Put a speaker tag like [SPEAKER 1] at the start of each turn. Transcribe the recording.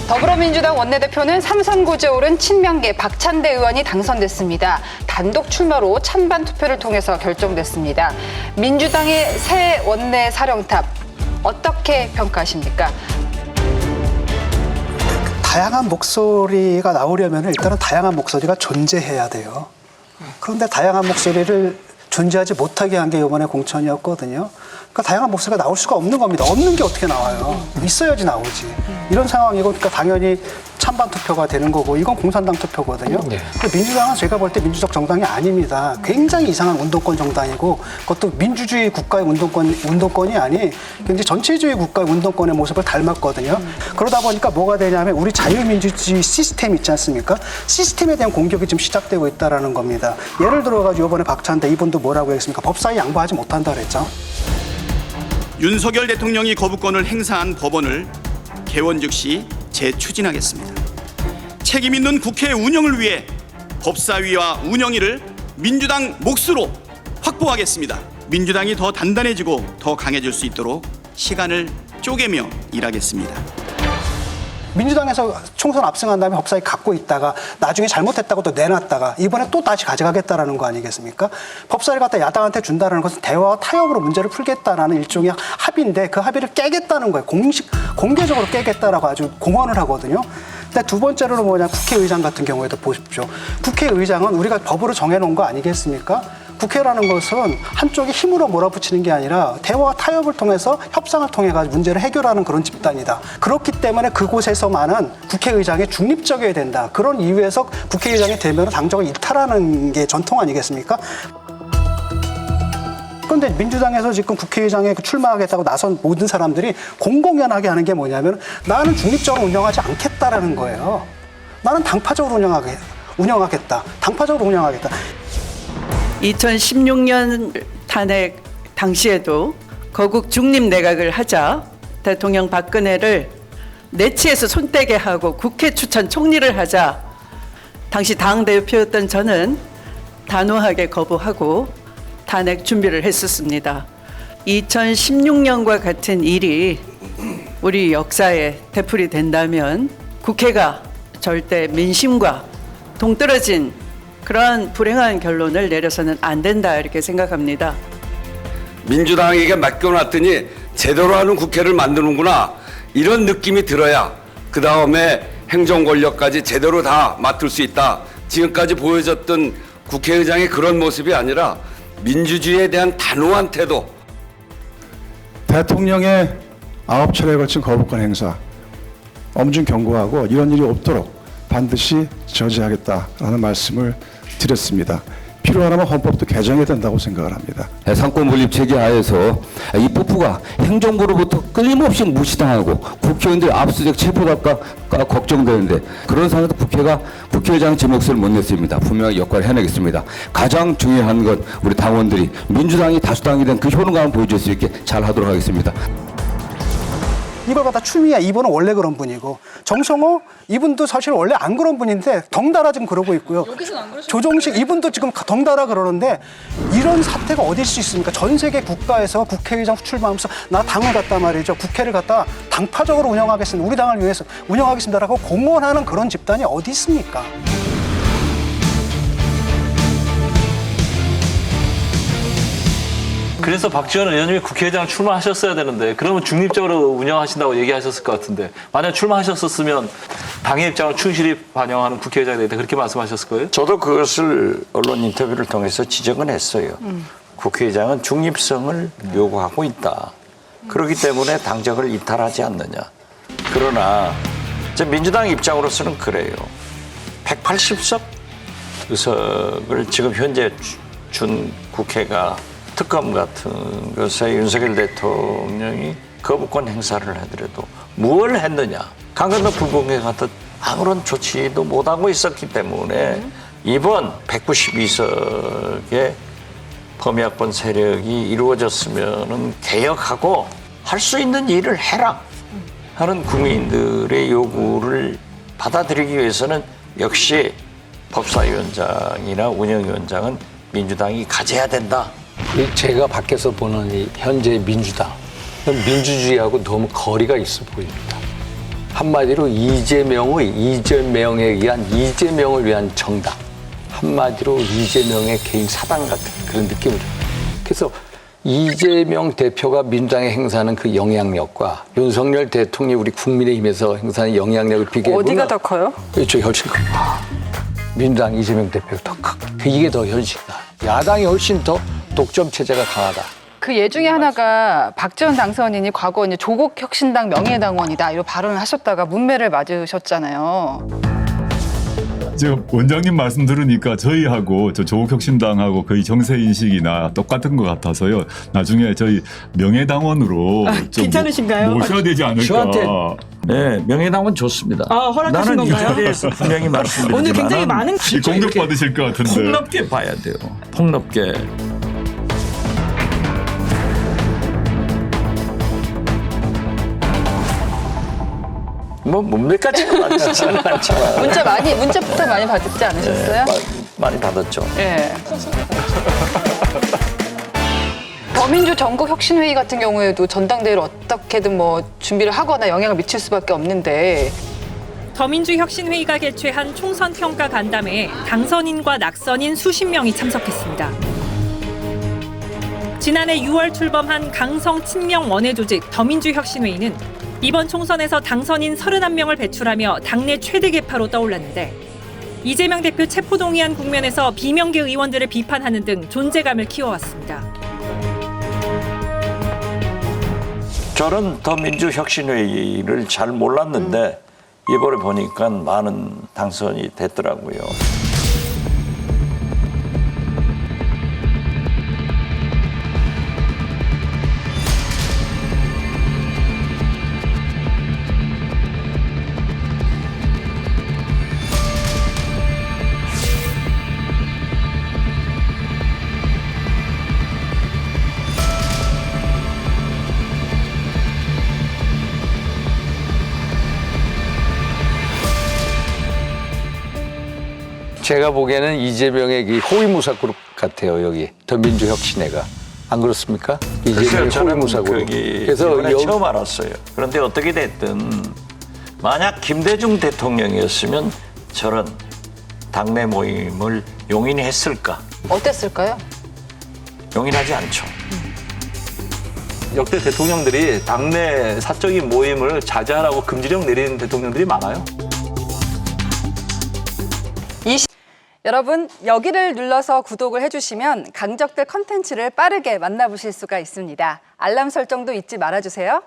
[SPEAKER 1] 더불어민주당 원내대표는 삼선고지에 오른 친명계 박찬대 의원이 당선됐습니다. 단독 출마로 찬반 투표를 통해서 결정됐습니다. 민주당의 새 원내 사령탑 어떻게 평가하십니까?
[SPEAKER 2] 다양한 목소리가 나오려면 일단은 다양한 목소리가 존재해야 돼요. 그런데 다양한 목소리를 존재하지 못하게 한 게 이번에 공천이었거든요. 그러니까 다양한 목소리가 나올 수가 없는 겁니다. 없는 게 어떻게 나와요? 있어야지 나오지. 이런 상황이고, 그러니까 당연히 찬반 투표가 되는 거고, 이건 공산당 투표거든요.
[SPEAKER 3] 네.
[SPEAKER 2] 민주당은 제가 볼 때 민주적 정당이 아닙니다. 굉장히 이상한 운동권 정당이고, 그것도 민주주의 국가의 운동권이 아닌 굉장히 전체주의 국가의 운동권의 모습을 닮았거든요. 그러다 보니까 뭐가 되냐면 우리 자유민주주의 시스템 있지 않습니까? 시스템에 대한 공격이 지금 시작되고 있다는 겁니다. 예를 들어가지고 이번에 박찬대 이분도 뭐라고 했습니까? 법사위 양보하지 못한다 그랬죠.
[SPEAKER 4] 윤석열 대통령이 거부권을 행사한 법원을 개원 즉시 재추진하겠습니다. 책임 있는 국회 운영을 위해 법사위와 운영위를 민주당 몫으로 확보하겠습니다. 민주당이 더 단단해지고 더 강해질 수 있도록 시간을 쪼개며 일하겠습니다.
[SPEAKER 2] 민주당에서 총선 압승한 다음에 법사위 갖고 있다가 나중에 잘못했다고 또 내놨다가 이번에 또 다시 가져가겠다라는 거 아니겠습니까? 법사위를 갖다 야당한테 준다는 것은 대화와 타협으로 문제를 풀겠다라는 일종의 합의인데 그 합의를 깨겠다는 거예요. 공개적으로 깨겠다라고 아주 공언을 하거든요. 근데 두 번째로는 뭐냐, 국회의장 같은 경우에도 보십시오. 국회의장은 우리가 법으로 정해놓은 거 아니겠습니까? 국회라는 것은 한쪽이 힘으로 몰아붙이는 게 아니라 대화와 타협을 통해서 협상을 통해 가지고 문제를 해결하는 그런 집단이다. 그렇기 때문에 그곳에서만은 국회의장이 중립적이어야 된다. 그런 이유에서 국회의장이 되면 당적을 이탈하는 게 전통 아니겠습니까? 그런데 민주당에서 지금 국회의장에 출마하겠다고 나선 모든 사람들이 공공연하게 하는 게 뭐냐면 나는 중립적으로 운영하지 않겠다라는 거예요. 나는 당파적으로 운영하겠다. 당파적으로 운영하겠다.
[SPEAKER 5] 2016년 탄핵 당시에도 거국 중립 내각을 하자 대통령 박근혜를 내치에서 손떼게 하고 국회 추천 총리를 하자 당시 당대표였던 저는 단호하게 거부하고 탄핵 준비를 했었습니다. 2016년과 같은 일이 우리 역사에 되풀이 된다면 국회가 절대 민심과 동떨어진 그러한 불행한 결론을 내려서는 안 된다 이렇게 생각합니다.
[SPEAKER 3] 민주당에게 맡겨놨더니 제대로 하는 국회를 만드는구나 이런 느낌이 들어야 그 다음에 행정 권력까지 제대로 다 맡을 수 있다. 지금까지 보여줬던 국회의장의 그런 모습이 아니라 민주주의에 대한 단호한 태도.
[SPEAKER 6] 대통령의 9차례에 걸친 거부권 행사 엄중 경고하고 이런 일이 없도록 반드시 저지하겠다라는 말씀을 드렸습니다. 필요하다면 헌법도 개정해야 된다고 생각을 합니다.
[SPEAKER 7] 상권 분립 체계 하에서 이 뽀뽀가 행정부로부터 끊임없이 무시당하고 국회의원들 압수수색 체포될까 걱정되는데 그런 상황에서 국회가 국회의장 제 몫을 못 냈습니다. 분명히 역할을 해내겠습니다. 가장 중요한 건 우리 당원들이 민주당이 다수당이 된 그 효능감을 보여줄 수 있게 잘 하도록 하겠습니다.
[SPEAKER 2] 이걸 갖다 추미애 이분은 원래 그런 분이고 정성호 이분도 사실 원래 안 그런 분인데 덩달아 지금 그러고 있고요. 조정식 이분도 지금 덩달아 그러는데 이런 사태가 어디 있을 수 있습니까? 전 세계 국가에서 국회의장 출마하면서 나 당을 갖다 말이죠. 국회를 갖다 당파적으로 운영하겠습니다. 우리 당을 위해서 운영하겠습니다라고 공언하는 그런 집단이 어디 있습니까?
[SPEAKER 8] 그래서 박지원 의원님이 국회의장 출마하셨어야 되는데 그러면 중립적으로 운영하신다고 얘기하셨을 것 같은데 만약 출마하셨었으면 당의 입장을 충실히 반영하는 국회의장이 되겠다 그렇게 말씀하셨을 거예요?
[SPEAKER 9] 저도 그것을 언론 인터뷰를 통해서 지적은 했어요. 국회의장은 중립성을 요구하고 있다. 그렇기 때문에 당적을 이탈하지 않느냐. 그러나 민주당 입장으로서는 그래요. 180석 의석을 지금 현재 준 국회가 특검 같은 것에 윤석열 대통령이 거부권 행사를 하더라도 뭘 했느냐. 강간도 불공개 같은 아무런 조치도 못하고 있었기 때문에 이번 192석의 범야권 세력이 이루어졌으면 개혁하고 할 수 있는 일을 해라 하는 국민들의 요구를 받아들이기 위해서는 역시 법사위원장이나 운영위원장은 민주당이 가져야 된다.
[SPEAKER 10] 제가 밖에서 보는 이 현재 민주당, 민주주의하고 너무 거리가 있어 보입니다. 한마디로 이재명에 의한 이재명을 위한 정당. 한마디로 이재명의 개인 사당 같은 그런 느낌을 줘요. 그래서 이재명 대표가 민주당에 행사하는 그 영향력과 윤석열 대통령이 우리 국민의힘에서 행사하는 영향력을 비교해보면
[SPEAKER 1] 어디가 더 커요?
[SPEAKER 10] 이쪽이 훨씬 커요. 민주당 이재명 대표가 더 크고 이게 더 현실이다. 야당이 훨씬 더 독점 체제가 강하다.
[SPEAKER 1] 그 예 중에 하나가 박지원 당선인이 과거 이제 조국 혁신당 명예당원이다 이런 발언을 하셨다가 문매를 맞으셨잖아요.
[SPEAKER 11] 제가 원장님 말씀 들으니까 저희하고 저 조국혁신당하고 거의 정세 인식이나 똑같은 것 같아서요. 나중에 저희 명예당원으로 좀
[SPEAKER 12] 괜찮으신가요?
[SPEAKER 11] 모셔야 되지 않을까.
[SPEAKER 10] 저한테
[SPEAKER 9] 네, 명예당원 좋습니다.
[SPEAKER 12] 허락하신
[SPEAKER 9] 나는 이
[SPEAKER 12] 건가요?
[SPEAKER 9] 자리에서 분명히 말씀드리지만
[SPEAKER 12] 오늘 굉장히 많은
[SPEAKER 11] 공격받으실 것 같은데.
[SPEAKER 9] 폭넓게 봐야 돼요. 폭넓게. 뭐 몸매까지는 많지는 않지만
[SPEAKER 1] 문자부터 많이 받지 않으셨어요?
[SPEAKER 9] 많이 받았죠.
[SPEAKER 1] 예. 더민주 전국혁신회의 같은 경우에도 전당대회를 어떻게든 뭐 준비를 하거나 영향을 미칠 수밖에 없는데
[SPEAKER 13] 더민주혁신회의가 개최한 총선평가 간담회에 당선인과 낙선인 수십 명이 참석했습니다. 지난해 6월 출범한 강성 친명 원외 조직 더민주혁신회의는 이번 총선에서 당선인 31명을 배출하며 당내 최대 개파로 떠올랐는데 이재명 대표 체포동의안 국면에서 비명계 의원들을 비판하는 등 존재감을 키워왔습니다.
[SPEAKER 9] 저는 더민주혁신회의를 잘 몰랐는데 이번에 보니까 많은 당선이 됐더라고요.
[SPEAKER 10] 제가 보기에는 이재명의 그 호위무사 그룹 같아요. 여기 더민주혁신회가. 안 그렇습니까? 이재명의 호위무사 그룹.
[SPEAKER 9] 그래서 처음 알았어요. 그런데 어떻게 됐든 만약 김대중 대통령이었으면 저런 당내 모임을 용인히 했을까?
[SPEAKER 1] 어땠을까요?
[SPEAKER 9] 용인하지 않죠.
[SPEAKER 8] 역대 대통령들이 당내 사적인 모임을 자제하라고 금지령 내리는 대통령들이 많아요.
[SPEAKER 1] 여러분 여기를 눌러서 구독을 해주시면 강적들 컨텐츠를 빠르게 만나보실 수가 있습니다. 알람 설정도 잊지 말아주세요.